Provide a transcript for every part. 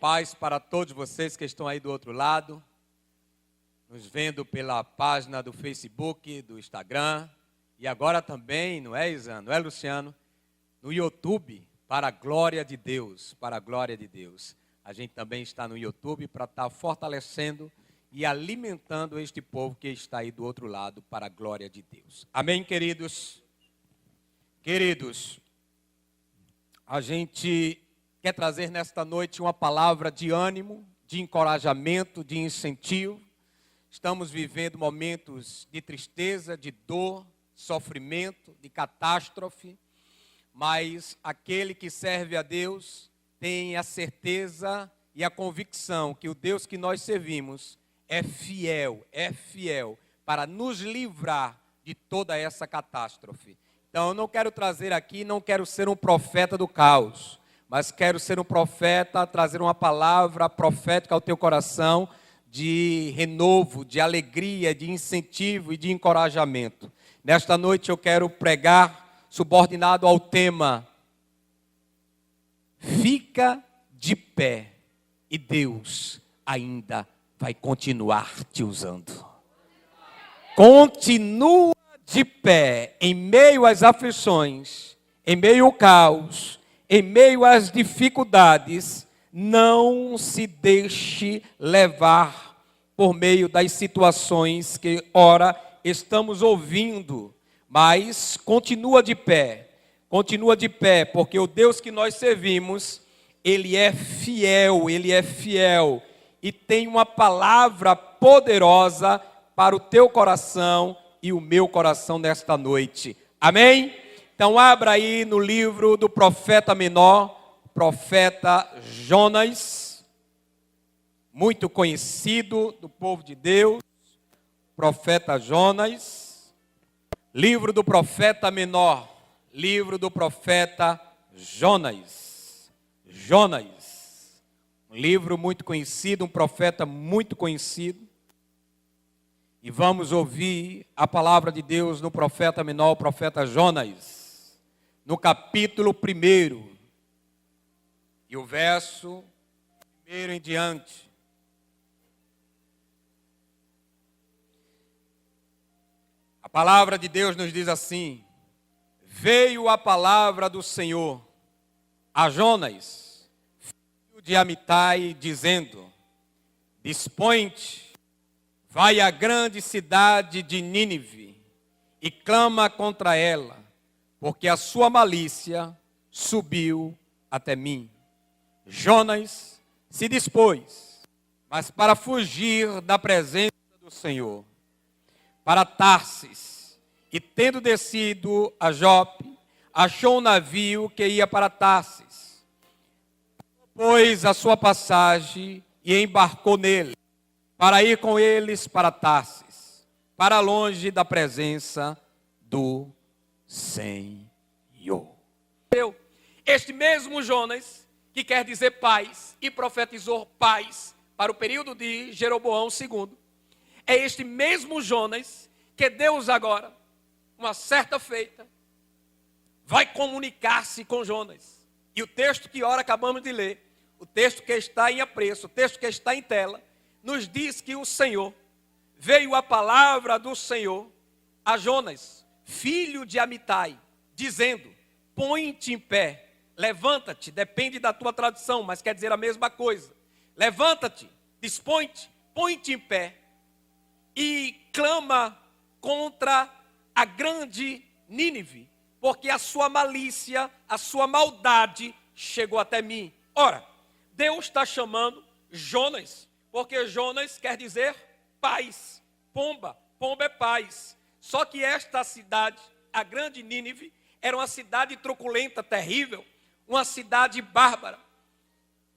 Paz para todos vocês que estão aí do outro lado, nos vendo pela página do Facebook, do Instagram, e agora também, não é, Isan, não é, Luciano? No YouTube, para a glória de Deus, para a glória de Deus. A gente também está no YouTube para estar fortalecendo e alimentando este povo que está aí do outro lado, para a glória de Deus. Amém, queridos? Queridos, a gente quer trazer nesta noite uma palavra de ânimo, de encorajamento, de incentivo. Estamos vivendo momentos de tristeza, de dor, sofrimento, de catástrofe, mas aquele que serve a Deus tem a certeza e a convicção que o Deus que nós servimos é fiel para nos livrar de toda essa catástrofe. Então eu não quero trazer aqui, não quero ser um profeta do caos, mas quero ser um profeta, trazer uma palavra profética ao teu coração de renovo, de alegria, de incentivo e de encorajamento. Nesta noite eu quero pregar subordinado ao tema: fica de pé e Deus ainda vai continuar te usando. Continua de pé em meio às aflições, em meio ao caos, em meio às dificuldades. Não se deixe levar por meio das situações que ora estamos ouvindo, mas continua de pé, porque o Deus que nós servimos, Ele é fiel, e tem uma palavra poderosa para o teu coração e o meu coração nesta noite. Amém? Então abra aí no livro do profeta menor, profeta Jonas, muito conhecido do povo de Deus, profeta Jonas, livro do profeta menor, livro do profeta Jonas, um livro muito conhecido, um profeta muito conhecido, e vamos ouvir a palavra de Deus no profeta menor, o profeta Jonas, no capítulo 1, e o verso 1 em diante. A palavra de Deus nos diz assim: veio a palavra do Senhor a Jonas, filho de Amitai, dizendo: dispõe-te, vai à grande cidade de Nínive e clama contra ela, porque a sua malícia subiu até mim. Jonas se dispôs, mas para fugir da presença do Senhor, para Tarsis, e tendo descido a Jope, achou um navio que ia para Tarsis. Pôs a sua passagem e embarcou nele, para ir com eles para Tarsis, para longe da presença do Senhor. Este mesmo Jonas, que quer dizer paz, e profetizou paz para o período de Jeroboão II, é este mesmo Jonas que Deus agora, uma certa feita, vai comunicar-se com Jonas. E o texto que ora acabamos de ler, o texto que está em apreço, o texto que está em tela, nos diz que o Senhor, veio a palavra do Senhor a Jonas, filho de Amitai, dizendo: põe-te em pé, levanta-te, depende da tua tradução, mas quer dizer a mesma coisa. Levanta-te, dispõe-te, põe-te em pé e clama contra a grande Nínive, porque a sua malícia, a sua maldade chegou até mim. Ora, Deus está chamando Jonas, porque Jonas quer dizer paz, pomba é paz. Só que esta cidade, a grande Nínive, era uma cidade truculenta, terrível, uma cidade bárbara,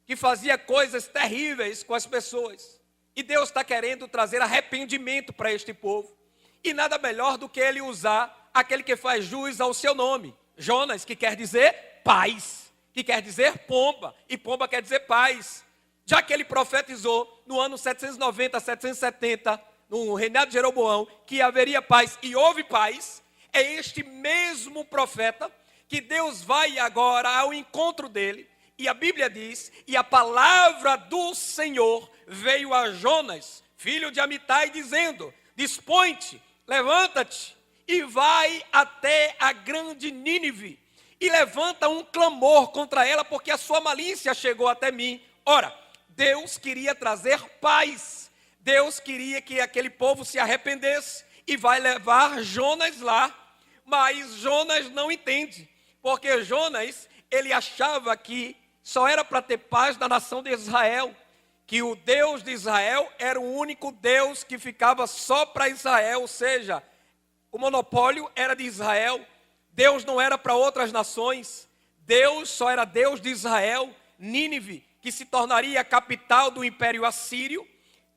que fazia coisas terríveis com as pessoas. E Deus está querendo trazer arrependimento para este povo. E nada melhor do que Ele usar aquele que faz jus ao seu nome, Jonas, que quer dizer paz, que quer dizer pomba, e pomba quer dizer paz. Já que ele profetizou no ano 790, 770, no reinado de Jeroboão, que haveria paz, e houve paz, é este mesmo profeta que Deus vai agora ao encontro dele E a Bíblia diz, e a palavra do Senhor veio a Jonas, filho de Amitai, dizendo, dispõe-te, levanta-te e vai até a grande Nínive e levanta um clamor contra ela, porque a sua malícia chegou até mim. Ora, Deus queria trazer paz, Deus queria que aquele povo se arrependesse e vai levar Jonas lá, mas Jonas não entende, porque Jonas, ele achava que só era para ter paz na nação de Israel, que o Deus de Israel era o único Deus que ficava só para Israel, ou seja, o monopólio era de Israel, Deus não era para outras nações, Deus só era Deus de Israel. Nínive, que se tornaria a capital do Império Assírio,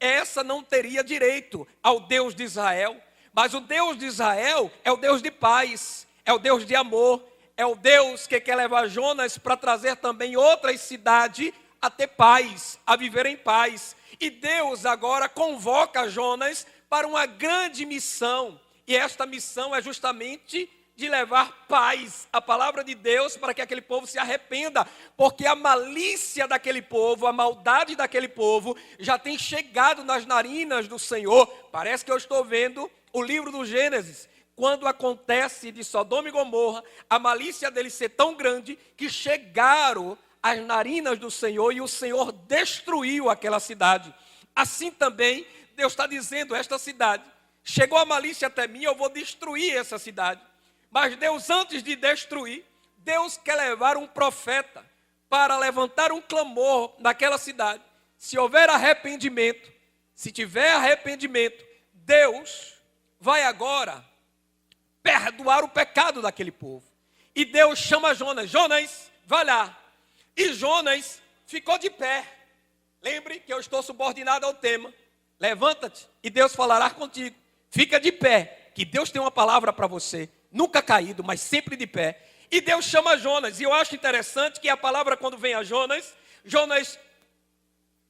essa não teria direito ao Deus de Israel, mas o Deus de Israel é o Deus de paz, é o Deus de amor, é o Deus que quer levar Jonas para trazer também outras cidades a ter paz, a viver em paz. E Deus agora convoca Jonas para uma grande missão, e esta missão é justamente de levar paz, a palavra de Deus, para que aquele povo se arrependa, porque a malícia daquele povo, a maldade daquele povo, já tem chegado nas narinas do Senhor. Parece que eu estou vendo o livro do Gênesis, quando acontece de Sodoma e Gomorra, a malícia deles ser tão grande, que chegaram às narinas do Senhor, e o Senhor destruiu aquela cidade. Assim também, Deus está dizendo, esta cidade, chegou a malícia até mim, eu vou destruir essa cidade. Mas Deus, antes de destruir, Deus quer levar um profeta para levantar um clamor naquela cidade. Se houver arrependimento, se tiver arrependimento, Deus vai agora perdoar o pecado daquele povo. E Deus chama Jonas, Jonas, vai lá. E Jonas ficou de pé. Lembre que eu estou subordinado ao tema. Levanta-te e Deus falará contigo. Fica de pé, que Deus tem uma palavra para você. Nunca caído, mas sempre de pé. E Deus chama Jonas. E eu acho interessante que a palavra, quando vem a Jonas, Jonas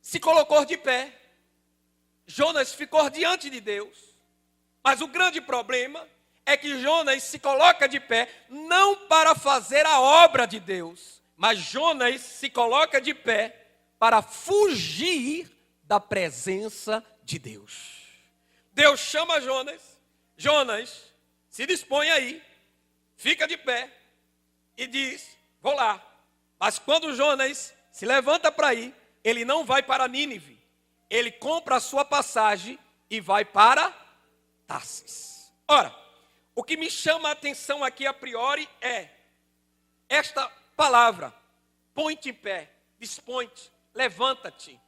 se colocou de pé. Jonas ficou diante de Deus. Mas o grande problema é que Jonas se coloca de pé, não para fazer a obra de Deus, mas Jonas se coloca de pé para fugir da presença de Deus. Deus chama Jonas, Jonas, se dispõe aí, fica de pé e diz, vou lá. Mas quando Jonas se levanta para ir, ele não vai para Nínive, ele compra a sua passagem e vai para Tarsis. Ora, o que me chama a atenção aqui a priori é esta palavra, põe-te em pé, dispõe-te, levanta-te.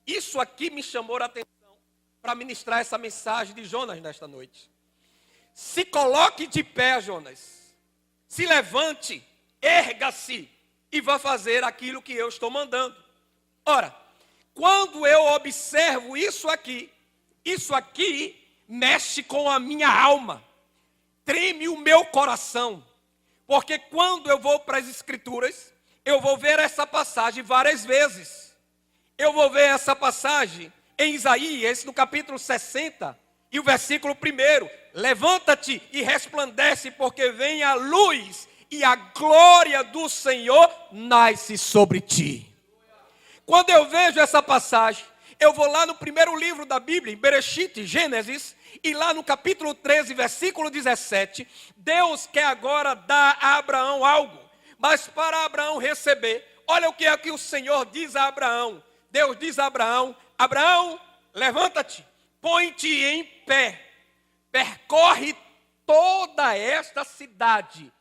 Isso aqui me chamou a atenção para ministrar essa mensagem de Jonas nesta noite. Se coloque de pé, Jonas, se levante, erga-se e vá fazer aquilo que eu estou mandando. Ora, quando eu observo isso aqui mexe com a minha alma, treme o meu coração, porque quando eu vou para as Escrituras, eu vou ver essa passagem várias vezes. Eu vou ver essa passagem em Isaías, no capítulo 60, e o versículo 1, levanta-te e resplandece, porque vem a luz e a glória do Senhor nasce sobre ti. Quando eu vejo essa passagem, eu vou lá no primeiro livro da Bíblia, em Bereshit, Gênesis, e lá no capítulo 13, versículo 17, Deus quer agora dar a Abraão algo, mas para Abraão receber, olha o que é que o Senhor diz a Abraão. Deus diz a Abraão, Abraão, levanta-te, põe-te em pé, percorre toda esta cidade,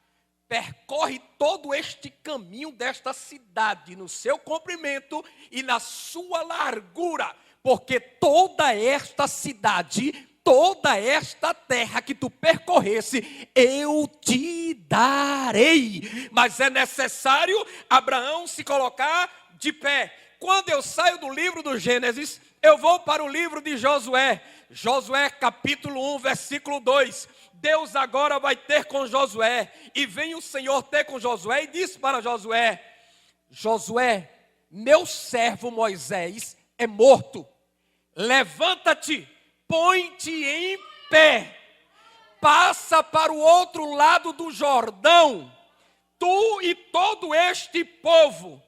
percorre todo este caminho desta cidade, no seu comprimento e na sua largura, porque toda esta cidade, toda esta terra que tu percorresse, eu te darei. Mas é necessário Abraão se colocar de pé. Quando eu saio do livro do Gênesis, eu vou para o livro de Josué. Josué capítulo 1, versículo 2. Deus agora vai ter com Josué. E vem o Senhor ter com Josué e diz para Josué, Josué, meu servo Moisés é morto. Levanta-te, põe-te em pé. Passa para o outro lado do Jordão. Tu e todo este povo.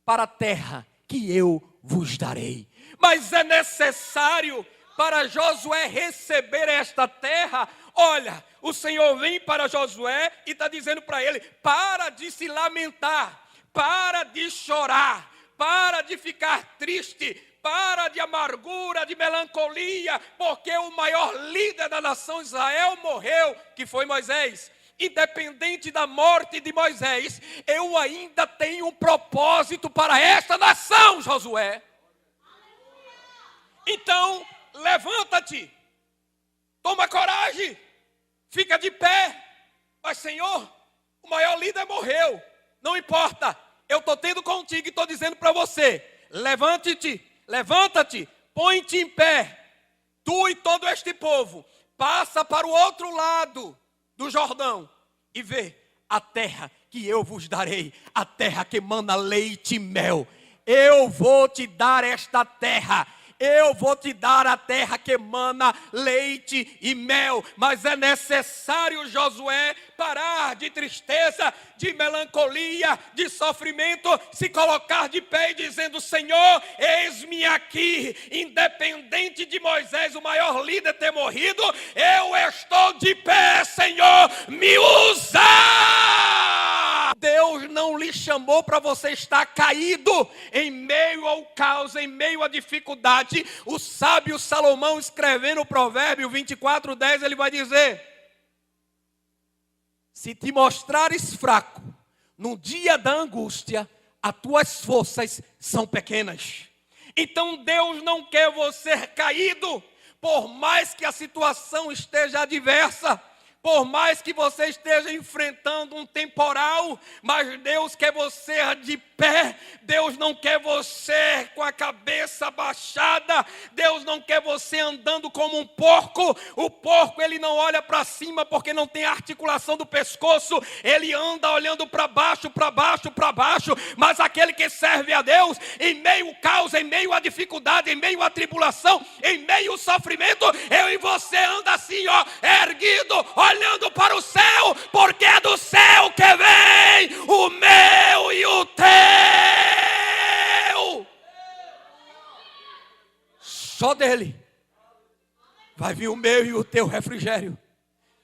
para a terra que eu vos darei. Mas é necessário para Josué receber esta terra. Olha, o Senhor vem para Josué e está dizendo para ele: para de se lamentar, para de chorar, para de ficar triste, para de amargura, de melancolia, porque o maior líder da nação Israel morreu, que foi Moisés. Independente da morte de Moisés, eu ainda tenho um propósito para esta nação, Josué. Então, levanta-te, toma coragem, fica de pé. Mas, Senhor, o maior líder morreu, não importa, eu estou tendo contigo e estou dizendo para você: levante-te, levanta-te, põe-te em pé, tu e todo este povo, passa para o outro lado do Jordão e vê a terra que eu vos darei, a terra que emana leite e mel. Eu vou te dar esta terra. Eu vou te dar a terra que emana leite e mel. Mas é necessário, Josué, parar de tristeza, de melancolia, de sofrimento, se colocar de pé e dizendo: Senhor, eis-me aqui. Independente de Moisés, o maior líder, ter morrido, eu estou de pé, Senhor, me usa. Deus não lhe chamou para você estar caído em meio ao caos, em meio à dificuldade. O sábio Salomão, escrevendo o provérbio 24:10, ele vai dizer: se te mostrares fraco no dia da angústia, as tuas forças são pequenas. Então Deus não quer você caído, por mais que a situação esteja adversa, por mais que você esteja enfrentando um temporal, mas Deus quer você de pé. Deus não quer você com a cabeça baixada. Deus não quer você andando como um porco. O porco, ele não olha para cima porque não tem articulação do pescoço. Ele anda olhando para baixo, para baixo, para baixo. Mas aquele que serve a Deus, em meio ao caos, em meio à dificuldade, em meio à tribulação, em meio ao sofrimento, eu e você anda assim, ó, erguido, olhando para o céu, porque é do céu que vem o meu e o teu. Só dele vai vir o meu e o teu refrigério.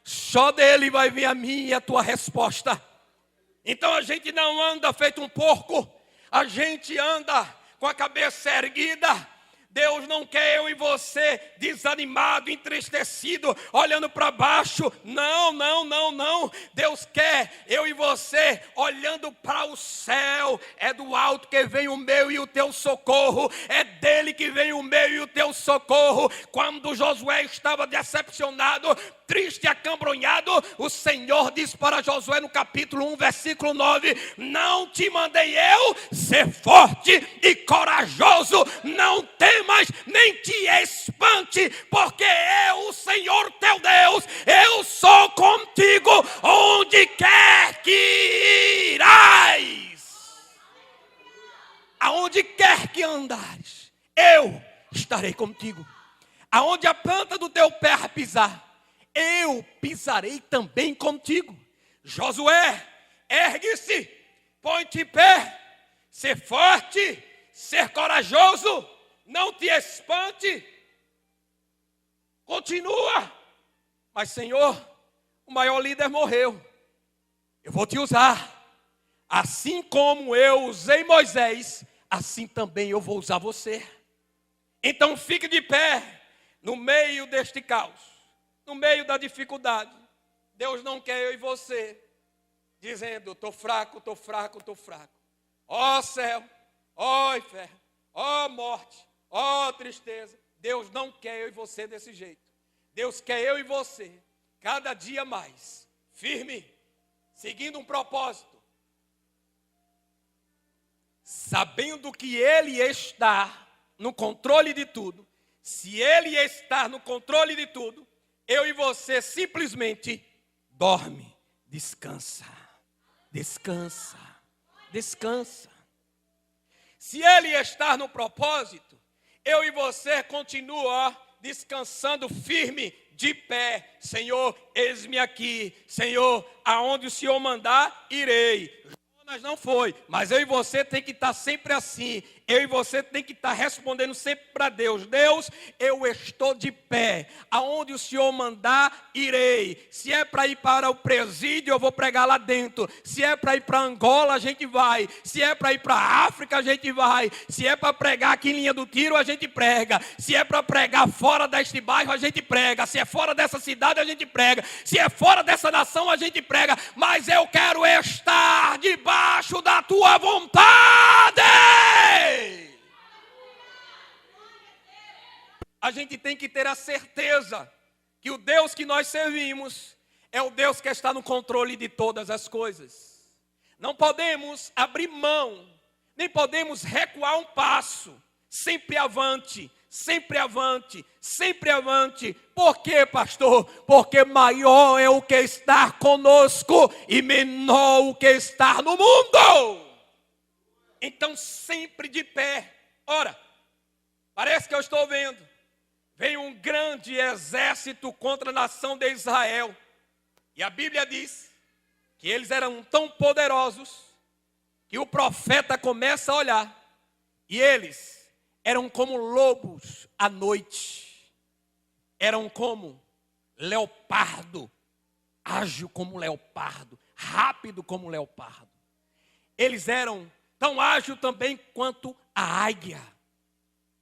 Só dele vai vir a minha e a tua resposta. Então a gente não anda feito um porco, a gente anda com a cabeça erguida. Deus não quer eu e você desanimado, entristecido, olhando para baixo. Não, não, não, não. Deus quer eu e você olhando para o céu. É do alto que vem o meu e o teu socorro. É dele que vem o meu e o teu socorro. Quando Josué estava decepcionado, triste e acambrunhado, o Senhor disse para Josué no capítulo 1, versículo 9: não te mandei eu ser forte e corajoso, não temas nem te espante, porque eu, o Senhor teu Deus, eu sou contigo onde quer que irás. Aonde quer que andares, eu estarei contigo. Aonde a planta do teu pé pisar, eu pisarei também contigo. Josué, ergue-se, põe-te em pé, ser forte, ser corajoso, não te espante, continua. Mas, Senhor, o maior líder morreu, eu vou te usar. Assim como eu usei Moisés, assim também eu vou usar você. Então fique de pé no meio deste caos, no meio da dificuldade. Deus não quer eu e você dizendo: estou fraco, estou fraco, estou fraco. Ó céu, ó inferno, ó morte, ó tristeza. Deus não quer eu e você desse jeito. Deus quer eu e você cada dia mais firme, seguindo um propósito, sabendo que Ele está no controle de tudo. Se Ele está no controle de tudo, eu e você simplesmente dorme, descansa, descansa, descansa. Se Ele está no propósito, eu e você continua descansando firme, de pé. Senhor, eis-me aqui. Senhor, aonde o Senhor mandar, irei. Mas não foi. Mas eu e você tem que estar sempre assim. Eu e você tem que estar respondendo sempre para Deus. Deus, eu estou de pé. Aonde o Senhor mandar, irei. Se é para ir para o presídio, eu vou pregar lá dentro. Se é para ir para Angola, a gente vai. Se é para ir para a África, a gente vai. Se é para pregar aqui em Linha do Tiro, a gente prega. Se é para pregar fora deste bairro, a gente prega. Se é fora dessa cidade, a gente prega. Se é fora dessa nação, a gente prega. Mas eu quero estar debaixo da tua vontade. A gente tem que ter a certeza que o Deus que nós servimos é o Deus que está no controle de todas as coisas. Não podemos abrir mão, nem podemos recuar um passo. Sempre avante, sempre avante, sempre avante. Por quê, pastor? Porque maior é o que está conosco e menor o que está no mundo. Então sempre de pé. Ora, parece que eu estou vendo. Vem um grande exército contra a nação de Israel. E a Bíblia diz que eles eram tão poderosos que o profeta começa a olhar. E eles eram como lobos à noite. Eram como leopardo. Ágil como leopardo. Rápido como leopardo. Eles eram tão ágeis também quanto a águia.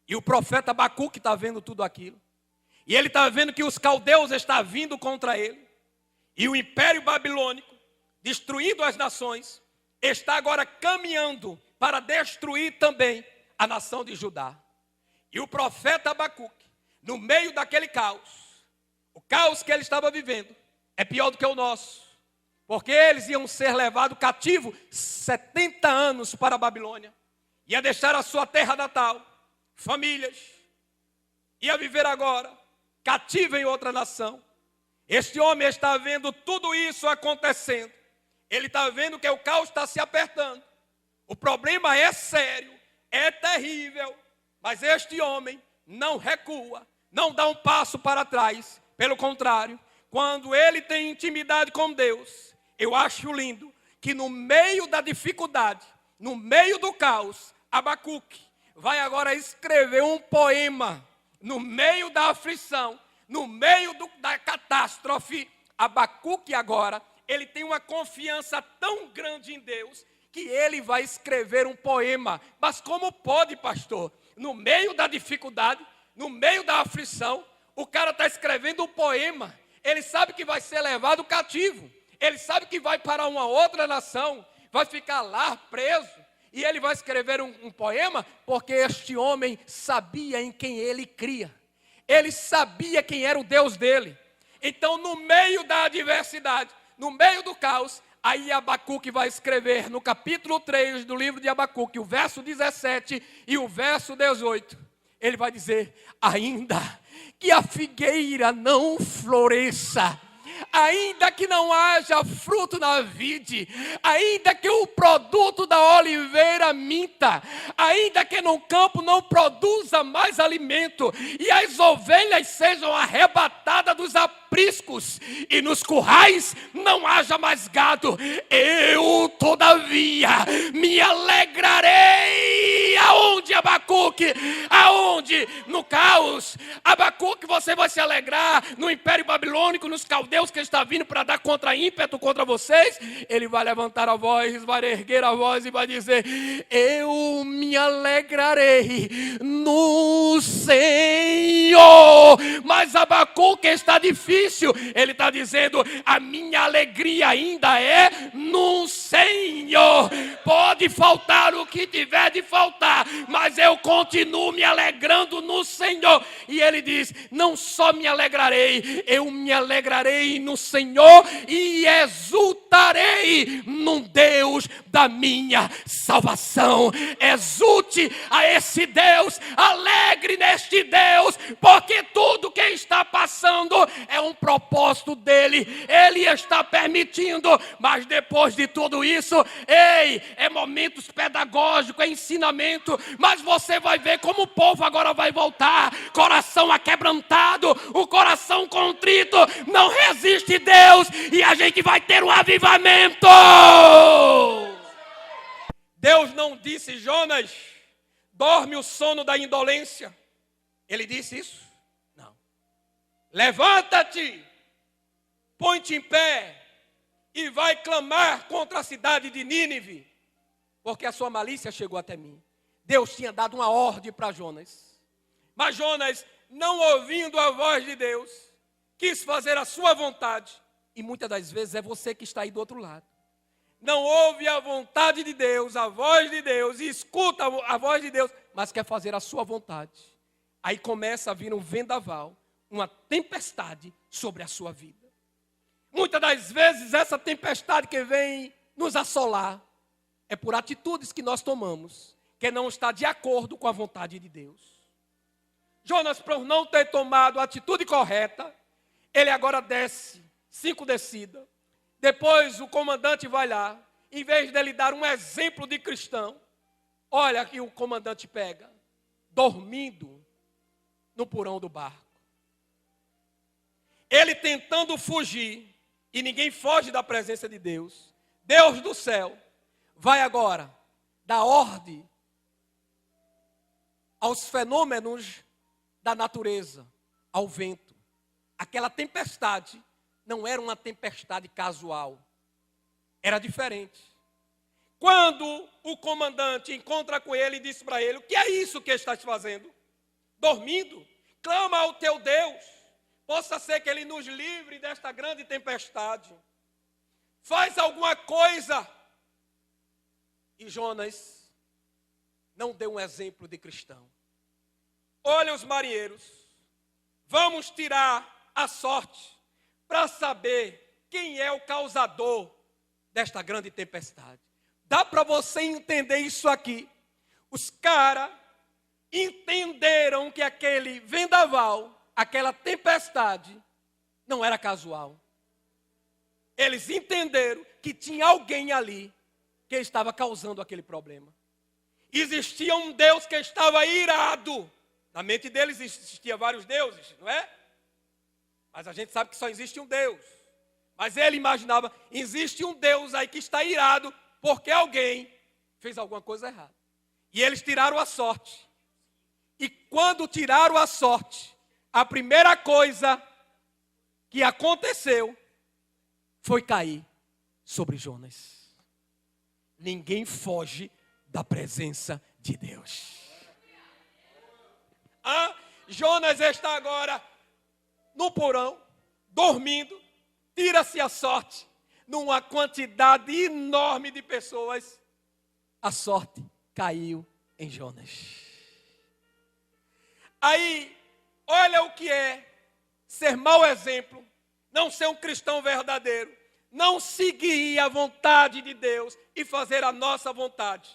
E o profeta Abacuque está vendo tudo aquilo. E ele está vendo que os caldeus estão vindo contra ele. E o império babilônico, destruindo as nações, está agora caminhando para destruir também a nação de Judá. E o profeta Abacuque, no meio daquele caos, o caos que ele estava vivendo, é pior do que o nosso. Porque eles iam ser levados cativos 70 anos para a Babilônia. Ia deixar a sua terra natal, famílias, ia viver agora cativo em outra nação. Este homem está vendo tudo isso acontecendo. Ele está vendo que o caos está se apertando. O problema é sério, é terrível, mas este homem não recua, não dá um passo para trás. Pelo contrário, quando ele tem intimidade com Deus, eu acho lindo que no meio da dificuldade, no meio do caos, Abacuque vai agora escrever um poema no meio da aflição, no meio da catástrofe. Abacuque agora, ele tem uma confiança tão grande em Deus, que ele vai escrever um poema. Mas como pode, pastor? No meio da dificuldade, no meio da aflição, o cara está escrevendo um poema. Ele sabe que vai ser levado cativo. Ele sabe que vai para uma outra nação, vai ficar lá preso. E ele vai escrever um poema porque este homem sabia em quem ele cria. Ele sabia quem era o Deus dele. Então, no meio da adversidade, no meio do caos, aí Abacuque vai escrever no capítulo 3 do livro de Abacuque, o verso 17 e o verso 18. Ele vai dizer: ainda que a figueira não floresça, ainda que não haja fruto na vide, ainda que o produto da oliveira minta, ainda que no campo não produza mais alimento, e as ovelhas sejam arrebatadas dos apriscos, e nos currais não haja mais gado, eu todavia me alegrarei. Aonde, Abacuque? Aonde? No caos. Abacuque, você vai se alegrar no império babilônico, nos caldeus que está vindo para dar ímpeto contra vocês. Ele vai levantar a voz, vai erguer a voz e vai dizer: eu me alegrarei no Senhor. Mas Abacuque está difícil. Ele está dizendo: a minha alegria ainda é no Senhor. Pode faltar o que tiver de faltar, mas eu continuo me alegrando no Senhor. E ele diz: não só me alegrarei, eu me alegrarei no Senhor e exultarei no Deus da minha salvação. Exulte a esse Deus, alegre neste Deus, porque tudo que está passando é um propósito dele. Ele está permitindo, mas depois de tudo isso, é momentos pedagógicos, é ensinamento, mas você vai ver como o povo agora vai voltar, coração aquebrantado, o coração contrito, não resiste Deus, e a gente vai ter um avivamento. Deus não disse: Jonas, dorme o sono da indolência. Ele disse isso? Não. Levanta-te, põe-te em pé e vai clamar contra a cidade de Nínive, porque a sua malícia chegou até mim. Deus tinha dado uma ordem para Jonas. Mas Jonas, não ouvindo a voz de Deus, quis fazer a sua vontade. E muitas das vezes é você que está aí do outro lado. Não ouve a vontade de Deus, a voz de Deus, e escuta a voz de Deus, mas quer fazer a sua vontade. Aí começa a vir um vendaval, uma tempestade sobre a sua vida. Muitas das vezes essa tempestade que vem nos assolar é por atitudes que nós tomamos, que não está de acordo com a vontade de Deus. Jonas, por não ter tomado a atitude correta, ele agora desce 5 descidas. Depois o comandante vai lá, em vez dele dar um exemplo de cristão, olha que o comandante pega, dormindo no porão do barco. Ele tentando fugir, e ninguém foge da presença de Deus. Deus do céu vai agora dar ordem aos fenômenos da natureza, ao vento. Aquela tempestade não era uma tempestade casual, era diferente. Quando o comandante encontra com ele e diz para ele: o que é isso que estás fazendo? Dormindo? Clama ao teu Deus, possa ser que ele nos livre desta grande tempestade. Faz alguma coisa. E Jonas não deu um exemplo de cristão. Olha os marinheiros, vamos tirar a sorte para saber quem é o causador desta grande tempestade. Dá para você entender isso aqui. Os caras entenderam que aquele vendaval, aquela tempestade, não era casual. Eles entenderam que tinha alguém ali que estava causando aquele problema. Existia um Deus que estava irado. Na mente deles existiam vários deuses, não é? Mas a gente sabe que só existe um Deus. Mas ele imaginava, existe um Deus aí que está irado porque alguém fez alguma coisa errada. E eles tiraram a sorte. E quando tiraram a sorte, a primeira coisa que aconteceu foi cair sobre Jonas. Ninguém foge da presença de Deus. Jonas está agora no porão, dormindo, tira-se a sorte, numa quantidade enorme de pessoas, a sorte caiu em Jonas. Aí, olha o que é ser mau exemplo, não ser um cristão verdadeiro, não seguir a vontade de Deus e fazer a nossa vontade.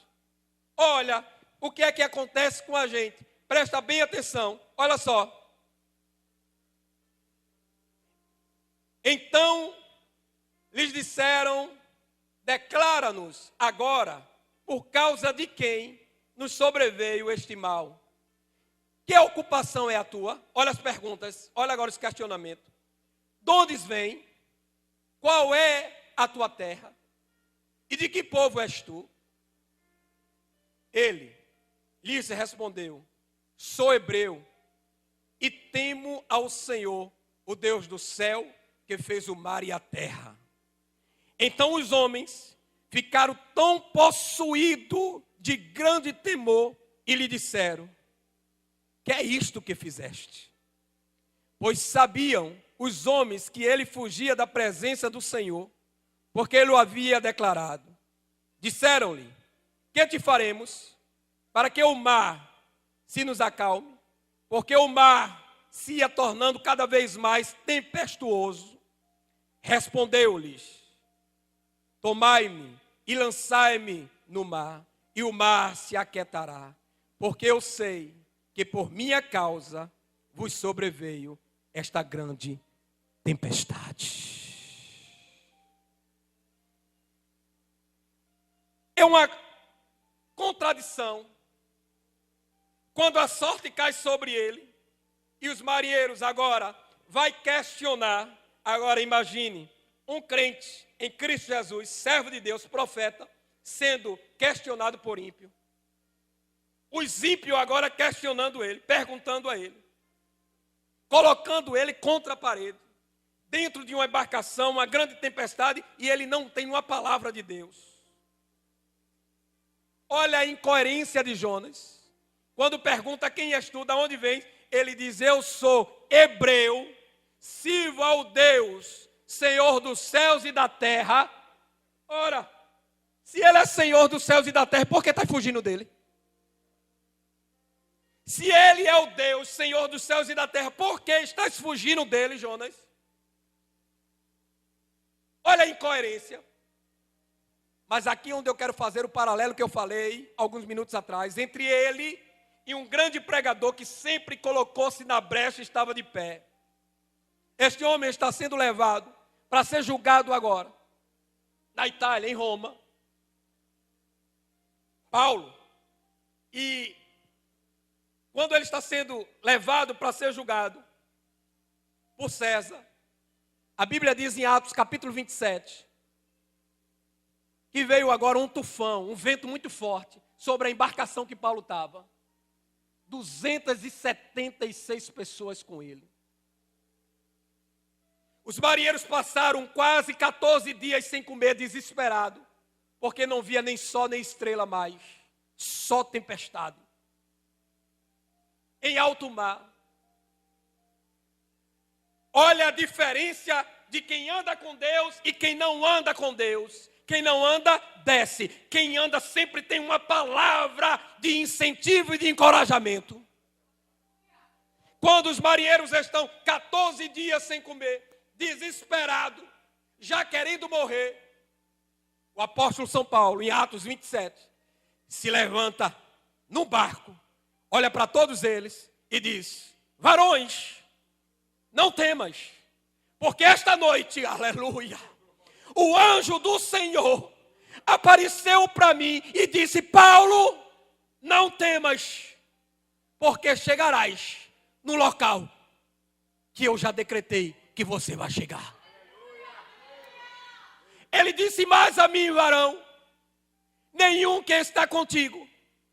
Olha o que é que acontece com a gente. Presta bem atenção, olha só. Então, lhes disseram: declara-nos agora, por causa de quem nos sobreveio este mal. Que ocupação é a tua? Olha as perguntas, olha agora esse questionamento. De onde vem? Qual é a tua terra? E de que povo és tu? Ele lhes respondeu: sou hebreu e temo ao Senhor, o Deus do céu, que fez o mar e a terra. Então os homens ficaram tão possuídos de grande temor e lhe disseram: que é isto que fizeste? Pois sabiam os homens que ele fugia da presença do Senhor, porque ele o havia declarado. Disseram-lhe: que te faremos para que o mar se nos acalme? Porque o mar se ia tornando cada vez mais tempestuoso. Respondeu-lhes: tomai-me e lançai-me no mar, e o mar se aquietará, porque eu sei que por minha causa vos sobreveio esta grande tempestade. É uma contradição quando a sorte cai sobre ele e os marinheiros agora vai questionar. Agora imagine um crente em Cristo Jesus, servo de Deus, profeta, sendo questionado por ímpio. Os ímpios agora questionando ele, perguntando a ele, colocando ele contra a parede, dentro de uma embarcação, uma grande tempestade, e ele não tem uma palavra de Deus. Olha a incoerência de Jonas. Quando pergunta quem és tu, de onde vens, ele diz, eu sou hebreu, sirvo ao Deus, Senhor dos céus e da terra. Ora, se ele é Senhor dos céus e da terra, por que está fugindo dele? Se ele é o Deus, Senhor dos céus e da terra, por que estás fugindo dele, Jonas? Olha a incoerência. Mas aqui onde eu quero fazer o paralelo que eu falei alguns minutos atrás, entre ele e um grande pregador que sempre colocou-se na brecha e estava de pé. Este homem está sendo levado para ser julgado agora, na Itália, em Roma. Paulo. E quando ele está sendo levado para ser julgado por César, a Bíblia diz em Atos capítulo 27, que veio agora um tufão, um vento muito forte, sobre a embarcação que Paulo estava. 276 pessoas com ele. Os marinheiros passaram quase 14 dias sem comer, desesperado, porque não via nem sol nem estrela mais, só tempestade. Em alto mar. Olha a diferença de quem anda com Deus e quem não anda com Deus. Quem não anda, desce. Quem anda sempre tem uma palavra de incentivo e de encorajamento. Quando os marinheiros estão 14 dias sem comer, desesperados, já querendo morrer, o apóstolo São Paulo, em Atos 27, se levanta num barco, olha para todos eles e diz, varões, não temas, porque esta noite, aleluia, o anjo do Senhor apareceu para mim e disse, Paulo, não temas, porque chegarás no local que eu já decretei que você vai chegar. Ele disse mais a mim, varão, nenhum que está contigo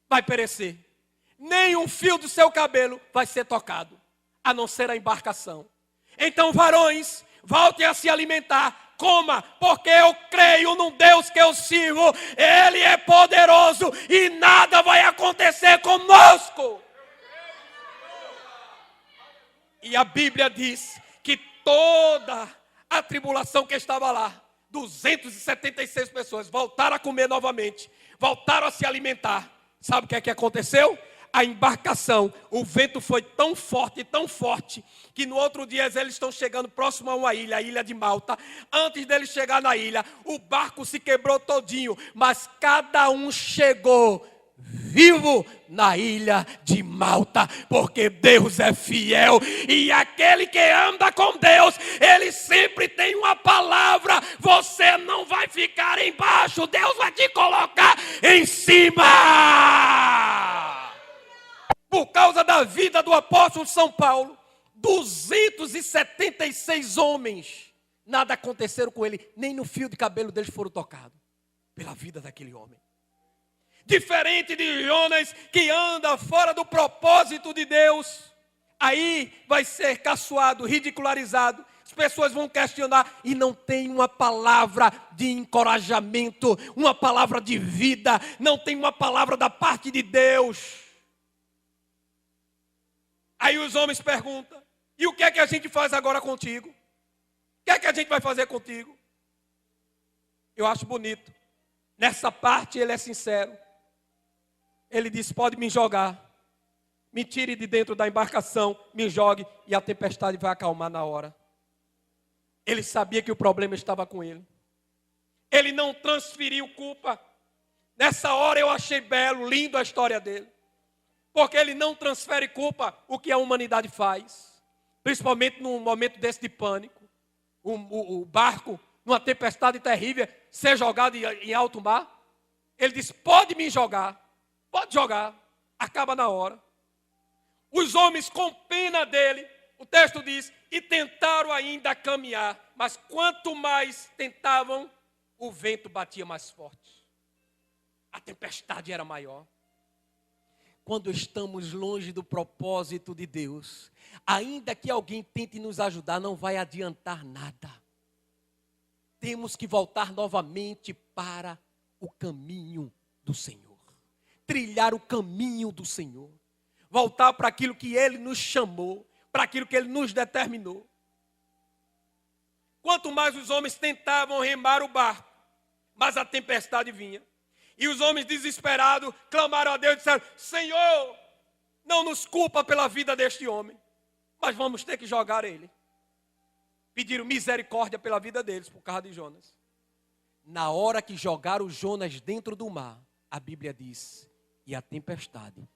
vai perecer, nem um fio do seu cabelo vai ser tocado, a não ser a embarcação. Então, varões, voltem a se alimentar, coma, porque eu creio num Deus que eu sirvo, Ele é poderoso e nada vai acontecer conosco. E a Bíblia diz que toda a tribulação que estava lá, 276 pessoas voltaram a comer novamente, voltaram a se alimentar. Sabe o que é que aconteceu? A embarcação, o vento foi tão forte, que no outro dia eles estão chegando próximo a uma ilha, a ilha de Malta. Antes deles chegar na ilha, o barco se quebrou todinho, mas cada um chegou vivo na ilha de Malta, porque Deus é fiel, e aquele que anda com Deus, ele sempre tem uma palavra. Você não vai ficar embaixo, Deus vai te colocar em cima. Por causa da vida do apóstolo São Paulo, 276 homens, nada aconteceram com ele, nem no fio de cabelo deles foram tocados, pela vida daquele homem. Diferente de Jonas, que anda fora do propósito de Deus, aí vai ser caçoado, ridicularizado, as pessoas vão questionar e não tem uma palavra de encorajamento, uma palavra de vida, não tem uma palavra da parte de Deus. Aí os homens perguntam, e o que é que a gente faz agora contigo? O que é que a gente vai fazer contigo? Eu acho bonito, nessa parte ele é sincero. Ele disse, pode me jogar, me tire de dentro da embarcação, me jogue e a tempestade vai acalmar na hora. Ele sabia que o problema estava com ele. Ele não transferiu culpa. Nessa hora eu achei belo, lindo a história dele. Porque ele não transfere culpa, o que a humanidade faz. Principalmente num momento desse de pânico. O barco, numa tempestade terrível, ser jogado em alto mar. Ele disse, pode me jogar. Pode jogar, acaba na hora. Os homens com pena dele, o texto diz, e tentaram ainda caminhar, mas quanto mais tentavam, o vento batia mais forte. a tempestade era maior. Quando estamos longe do propósito de Deus, ainda que alguém tente nos ajudar, não vai adiantar nada. Temos que voltar novamente para o caminho do Senhor. Trilhar o caminho do Senhor. Voltar para aquilo que Ele nos chamou, para aquilo que Ele nos determinou. Quanto mais os homens tentavam remar o barco, mais a tempestade vinha. E os homens desesperados clamaram a Deus e disseram: Senhor, não nos culpa pela vida deste homem, mas vamos ter que jogar ele. Pediram misericórdia pela vida deles por causa de Jonas. Na hora que jogaram Jonas dentro do mar, a Bíblia diz, e a tempestade.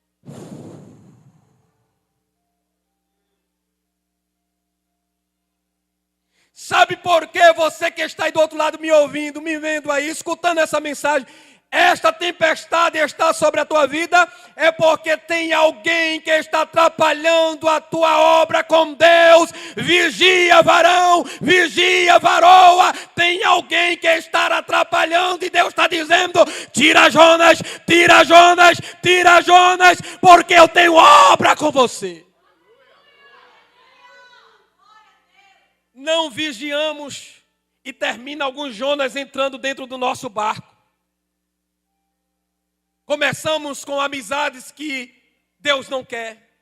Sabe por que você que está aí do outro lado me ouvindo, me vendo aí, escutando essa mensagem, esta tempestade está sobre a tua vida? É porque tem alguém que está atrapalhando a tua obra com Deus. Vigia, varão, vigia, varoa. Tem alguém que está atrapalhando e Deus está dizendo: tira Jonas, tira Jonas, tira Jonas, porque eu tenho obra com você. Não vigiamos e termina alguns Jonas entrando dentro do nosso barco. Começamos com amizades que Deus não quer.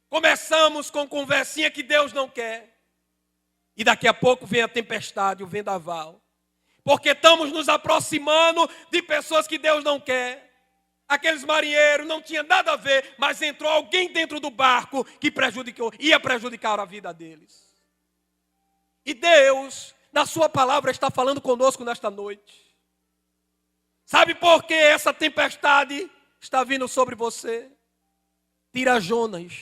Começamos com conversinha que Deus não quer. E daqui a pouco vem a tempestade, o vendaval. Porque estamos nos aproximando de pessoas que Deus não quer. Aqueles marinheiros não tinham nada a ver, mas entrou alguém dentro do barco que ia prejudicar a vida deles. E Deus, na sua palavra, está falando conosco nesta noite. Sabe por que essa tempestade está vindo sobre você? Tira Jonas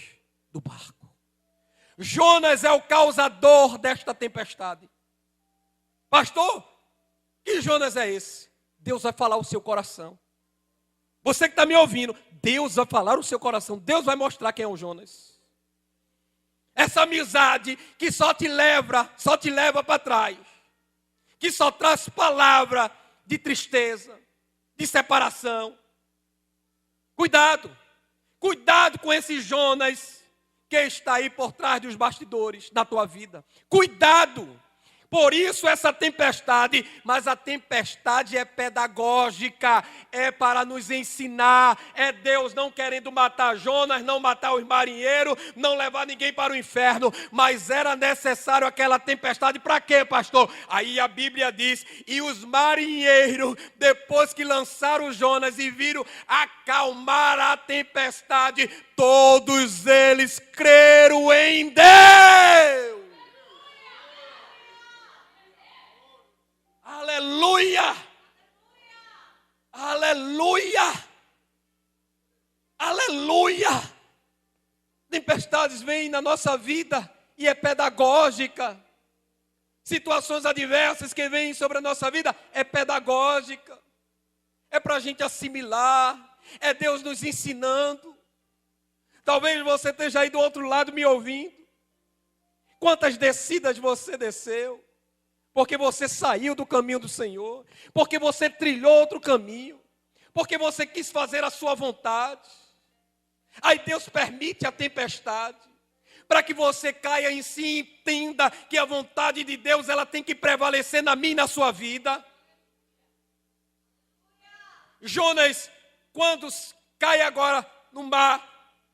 do barco. Jonas é o causador desta tempestade. Pastor, que Jonas é esse? Deus vai falar o seu coração. Você que está me ouvindo, Deus vai falar o seu coração. Deus vai mostrar quem é o Jonas. Essa amizade que só te leva para trás. Que só traz palavra de tristeza, de separação. Cuidado com esse Jonas que está aí por trás dos bastidores da tua vida. Cuidado. Por isso essa tempestade, mas a tempestade é pedagógica, é para nos ensinar, é Deus não querendo matar Jonas, não matar os marinheiros, não levar ninguém para o inferno, mas era necessário aquela tempestade para quê, pastor? Aí a Bíblia diz, e os marinheiros, depois que lançaram Jonas e viram acalmar a tempestade, todos eles creram em Deus. Aleluia! Aleluia! Aleluia! Tempestades vêm na nossa vida e é pedagógica. Situações adversas que vêm sobre a nossa vida é pedagógica. É para a gente assimilar. É Deus nos ensinando. Talvez você esteja aí do outro lado me ouvindo. Quantas descidas você desceu? Porque você saiu do caminho do Senhor, porque você trilhou outro caminho, porque você quis fazer a sua vontade. Aí Deus permite a tempestade, para que você caia em si e entenda que a vontade de Deus ela tem que prevalecer na minha e na sua vida. Jonas, quando cai agora no mar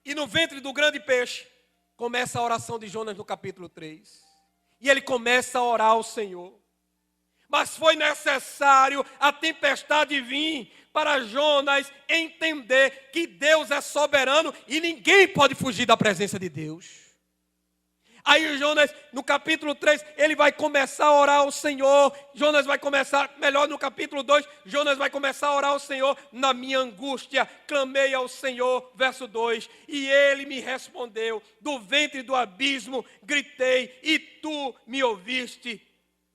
e no ventre do grande peixe, começa a oração de Jonas no capítulo 3. E ele começa a orar ao Senhor. Mas foi necessário a tempestade vir para Jonas entender que Deus é soberano e ninguém pode fugir da presença de Deus. Aí Jonas, no capítulo 3, ele vai começar a orar ao Senhor. Jonas vai começar, melhor no capítulo 2, Jonas vai começar a orar ao Senhor. Na minha angústia, clamei ao Senhor, verso 2. E ele me respondeu, do ventre do abismo, gritei, e tu me ouviste.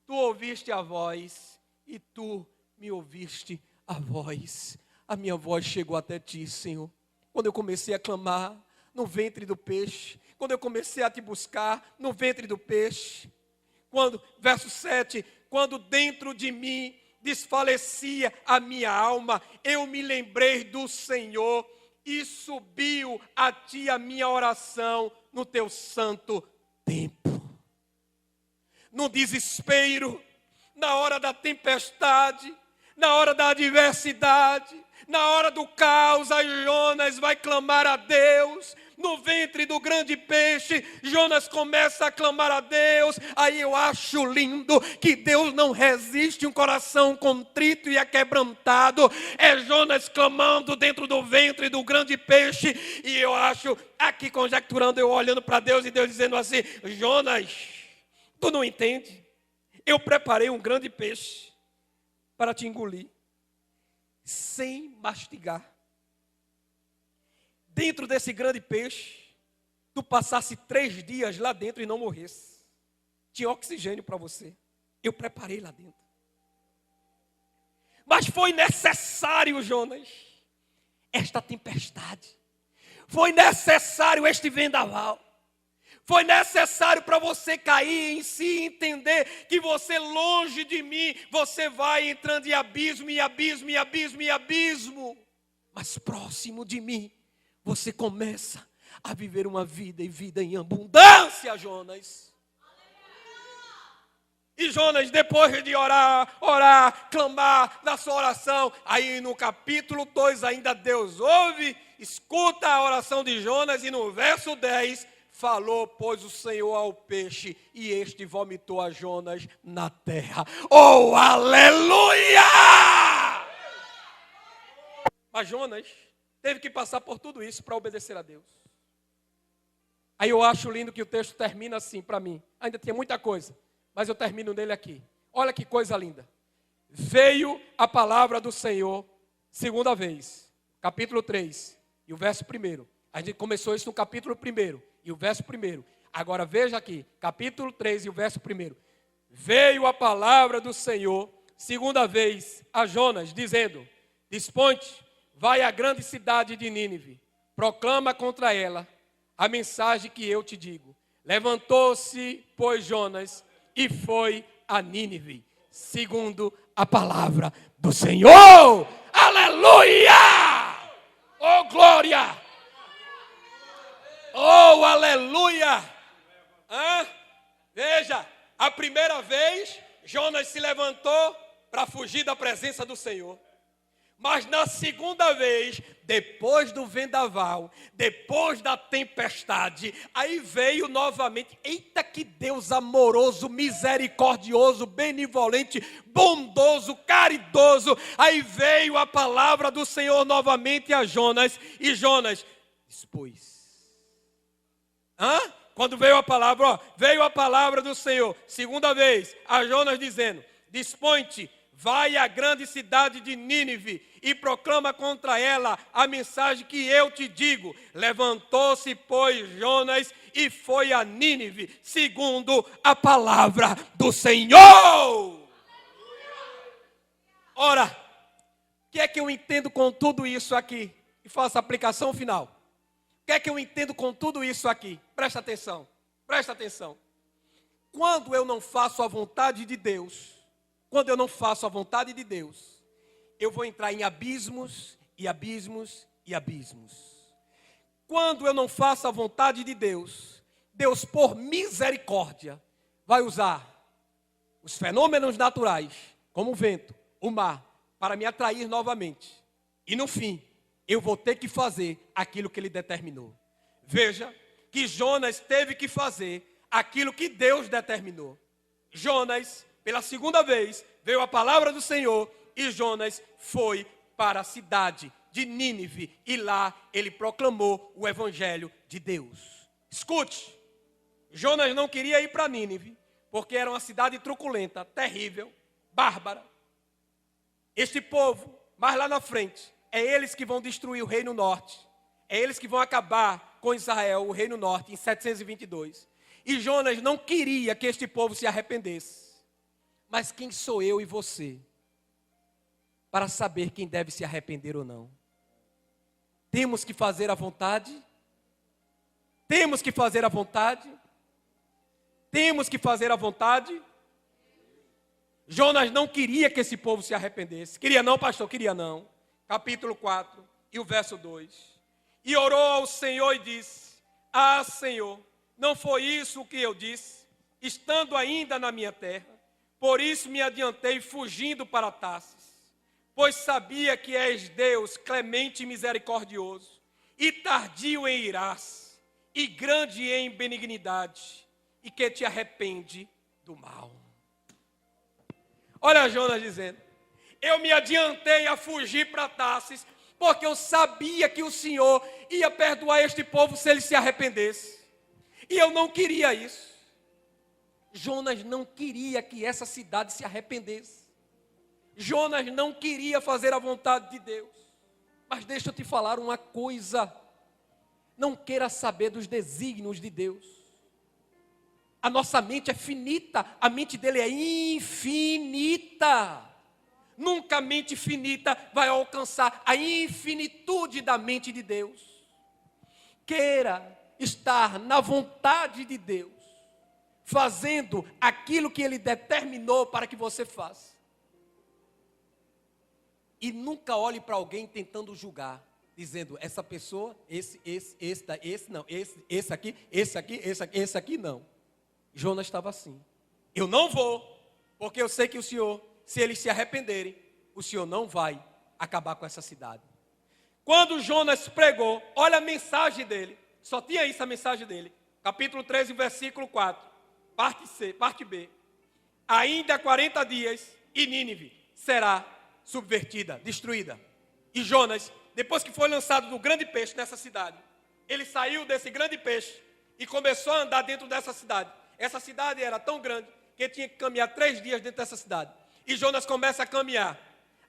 Tu ouviste a voz, e tu me ouviste a voz. A minha voz chegou até ti, Senhor. Quando eu comecei a clamar no ventre do peixe, quando eu comecei a te buscar no ventre do peixe, verso 7, quando dentro de mim desfalecia a minha alma, eu me lembrei do Senhor e subiu a ti a minha oração no teu santo templo. No desespero, na hora da tempestade, na hora da adversidade, na hora do caos, aí Jonas vai clamar a Deus. No ventre do grande peixe, Jonas começa a clamar a Deus. Aí eu acho lindo que Deus não resiste um coração contrito e aquebrantado. É Jonas clamando dentro do ventre do grande peixe. E eu acho, aqui conjecturando, eu olhando para Deus e Deus dizendo assim: Jonas, tu não entende? Eu preparei um grande peixe para te engolir, sem mastigar. Dentro desse grande peixe, tu passasse 3 dias lá dentro e não morresse. Tinha oxigênio para você. Eu preparei lá dentro. Mas foi necessário, Jonas, esta tempestade. Foi necessário este vendaval. Foi necessário para você cair em si e entender que você, longe de mim, você vai entrando em abismo, e abismo, e abismo, e abismo. Mas próximo de mim, você começa a viver uma vida e vida em abundância, Jonas. E Jonas, depois de orar, clamar na sua oração, aí no capítulo 2 ainda Deus ouve, escuta a oração de Jonas, e no verso 10, falou, pois, o Senhor ao peixe, e este vomitou a Jonas na terra. Oh, aleluia! Mas Jonas teve que passar por tudo isso para obedecer a Deus. Aí eu acho lindo que o texto termina assim para mim. Ainda tinha muita coisa, mas eu termino nele aqui. Olha que coisa linda. Veio a palavra do Senhor segunda vez. Capítulo 3 e o verso 1. A gente começou isso no capítulo 1 e o verso 1. Agora veja aqui, capítulo 3 e o verso 1. Veio a palavra do Senhor segunda vez a Jonas, dizendo: dispõe-te, vai à grande cidade de Nínive, proclama contra ela a mensagem que eu te digo. Levantou-se, pois, Jonas, e foi a Nínive, segundo a palavra do Senhor. Aleluia! Oh, glória! Oh, aleluia! Veja, a primeira vez, Jonas se levantou para fugir da presença do Senhor. Mas na segunda vez, depois do vendaval, depois da tempestade, aí veio novamente. Eita, que Deus amoroso, misericordioso, benevolente, bondoso, caridoso. Aí veio a palavra do Senhor novamente a Jonas, e Jonas dispôs. Quando veio a palavra, veio a palavra do Senhor, segunda vez, a Jonas dizendo: dispõe-te, vai à grande cidade de Nínive e proclama contra ela a mensagem que eu te digo. Levantou-se, pois, Jonas e foi a Nínive, segundo a palavra do Senhor. Ora, o que é que eu entendo com tudo isso aqui? E faço a aplicação final. O que é que eu entendo com tudo isso aqui? Presta atenção, presta atenção. Quando eu não faço a vontade de Deus, quando eu não faço a vontade de Deus, eu vou entrar em abismos e abismos e abismos. Quando eu não faço a vontade de Deus, Deus, por misericórdia, vai usar os fenômenos naturais, como o vento, o mar, para me atrair novamente. E no fim, eu vou ter que fazer aquilo que Ele determinou. Veja que Jonas teve que fazer aquilo que Deus determinou. Jonas, pela segunda vez, veio a palavra do Senhor e Jonas foi para a cidade de Nínive e lá ele proclamou o evangelho de Deus. Escute, Jonas não queria ir para Nínive porque era uma cidade truculenta, terrível, bárbara. Este povo, mais lá na frente, é eles que vão destruir o reino norte. É eles que vão acabar com Israel, o reino norte, em 722. E Jonas não queria que este povo se arrependesse. Mas quem sou eu e você para saber quem deve se arrepender ou não? Temos que fazer a vontade? Temos que fazer a vontade? Temos que fazer a vontade? Jonas não queria que esse povo se arrependesse. Queria não, pastor? Queria não. Capítulo 4 e o verso 2. E orou ao Senhor e disse: Ah, Senhor, não foi isso o que eu disse, estando ainda na minha terra? Por isso me adiantei fugindo para Tarsis, pois sabia que és Deus clemente e misericordioso, e tardio em irás, e grande em benignidade, e que te arrepende do mal. Olha Jonas dizendo: eu me adiantei a fugir para Tarsis, porque eu sabia que o Senhor ia perdoar este povo se ele se arrependesse. E eu não queria isso. Jonas não queria que essa cidade se arrependesse. Jonas não queria fazer a vontade de Deus. Mas deixa eu te falar uma coisa. Não queira saber dos desígnios de Deus. A nossa mente é finita, a mente dele é infinita. Nunca a mente finita vai alcançar a infinitude da mente de Deus. Queira estar na vontade de Deus, fazendo aquilo que Ele determinou para que você faça. E nunca olhe para alguém tentando julgar, dizendo: essa pessoa, esse aqui não. Jonas estava assim: eu não vou, porque eu sei que o Senhor, se eles se arrependerem, o Senhor não vai acabar com essa cidade. Quando Jonas pregou, olha a mensagem dele, só tinha isso a mensagem dele, capítulo 13, versículo 4, parte B. Ainda 40 dias e Nínive será subvertida, destruída. E Jonas, depois que foi lançado no grande peixe nessa cidade, ele saiu desse grande peixe e começou a andar dentro dessa cidade. Essa cidade era tão grande que ele tinha que caminhar 3 dias dentro dessa cidade. E Jonas começa a caminhar.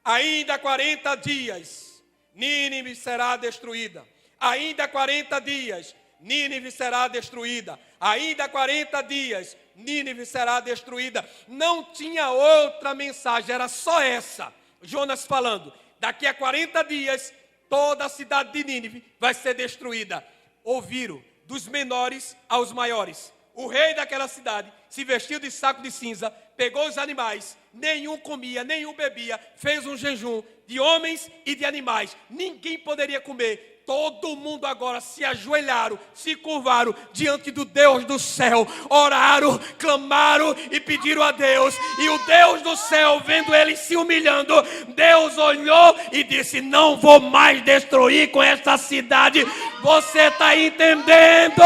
Ainda 40 dias, Nínive será destruída. Ainda 40 dias, Nínive será destruída. Ainda 40 dias, Nínive será destruída. Não tinha outra mensagem, era só essa. Jonas falando: daqui a 40 dias, toda a cidade de Nínive vai ser destruída. Ouviram, dos menores aos maiores. O rei daquela cidade se vestiu de saco de cinza, pegou os animais, nenhum comia, nenhum bebia, fez um jejum de homens e de animais. Ninguém poderia comer. Todo mundo agora se ajoelharam, se curvaram diante do Deus do céu, oraram, clamaram e pediram a Deus. E o Deus do céu, vendo eles se humilhando, Deus olhou e disse: não vou mais destruir com esta cidade. Você está entendendo?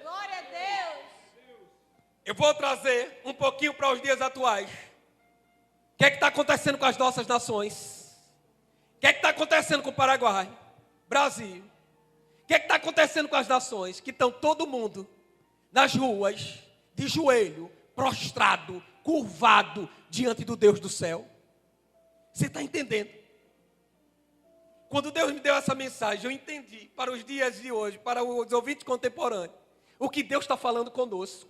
Glória a Deus. Eu vou trazer um pouquinho para os dias atuais. O que é que está acontecendo com as nossas nações? O que é que está acontecendo com o Paraguai, Brasil? O que é que está acontecendo com as nações que estão todo mundo nas ruas, de joelho, prostrado, curvado diante do Deus do céu? Você está entendendo? Quando Deus me deu essa mensagem, eu entendi para os dias de hoje, para os ouvintes contemporâneos, o que Deus está falando conosco.